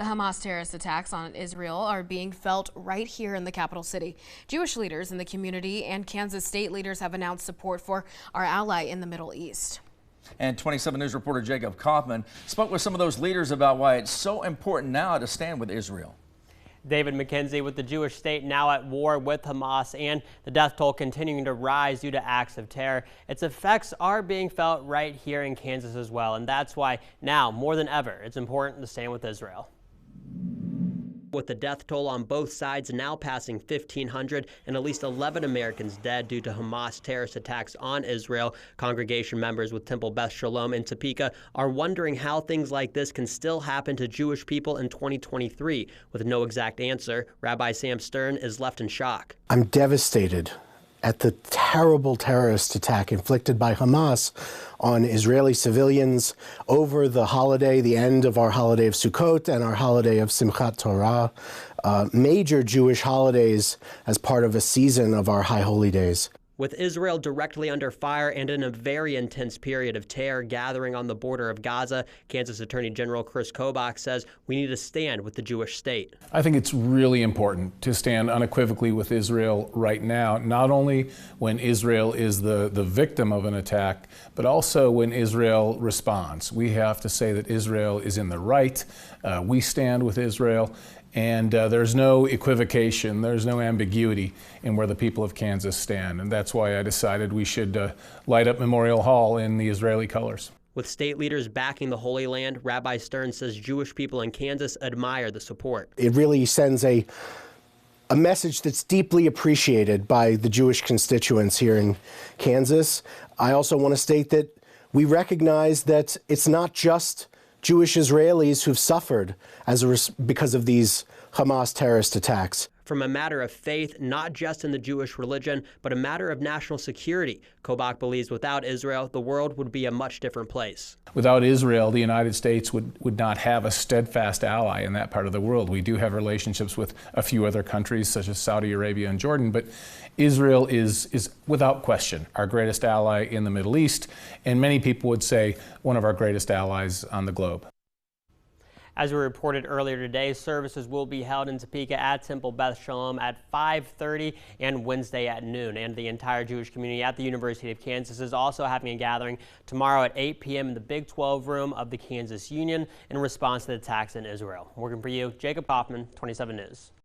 The Hamas terrorist attacks on Israel are being felt right here in the capital city. Jewish leaders in the community and Kansas state leaders have announced support for our ally in the Middle East. And 27 News reporter Jacob Kaufman spoke with some of those leaders about why it's so important now to stand with Israel. David McKenzie, with the Jewish state now at war with Hamas and the death toll continuing to rise due to acts of terror, its effects are being felt right here in Kansas as well. And that's why now, more than ever, it's important to stand with Israel. With the death toll on both sides now passing 1,500 and at least 11 Americans dead due to Hamas terrorist attacks on Israel, congregation members with Temple Beth Shalom in Topeka are wondering how things like this can still happen to Jewish people in 2023. With no exact answer, Rabbi Sam Stern is left in shock. I'm devastated at the terrible terrorist attack inflicted by Hamas on Israeli civilians over the holiday, the end of our holiday of Sukkot and our holiday of Simchat Torah, major Jewish holidays as part of a season of our high holy days. With Israel directly under fire and in a very intense period of terror gathering on the border of Gaza, Kansas Attorney General Chris Kobach says we need to stand with the Jewish state. I think it's really important to stand unequivocally with Israel right now, not only when Israel is the victim of an attack, but also when Israel responds. We have to say that Israel is in the right. We stand with Israel. And there's no equivocation, there's no ambiguity in where the people of Kansas stand. And that's why I decided we should light up Memorial Hall in the Israeli colors. With state leaders backing the Holy Land, Rabbi Stern says Jewish people in Kansas admire the support. It really sends a message that's deeply appreciated by the Jewish constituents here in Kansas. I also want to state that we recognize that it's not just Jewish Israelis who've suffered because of these Hamas terrorist attacks. From a matter of faith, not just in the Jewish religion, but a matter of national security, Kobach believes without Israel, the world would be a much different place. Without Israel, the United States would not have a steadfast ally in that part of the world. We do have relationships with a few other countries, such as Saudi Arabia and Jordan, but Israel is without question our greatest ally in the Middle East, and many people would say one of our greatest allies on the globe. As we reported earlier today, services will be held in Topeka at Temple Beth Shalom at 5:30 and Wednesday at noon. And the entire Jewish community at the University of Kansas is also having a gathering tomorrow at 8 p.m. in the Big 12 room of the Kansas Union in response to the attacks in Israel. Working for you, Jacob Kaufman, 27 News.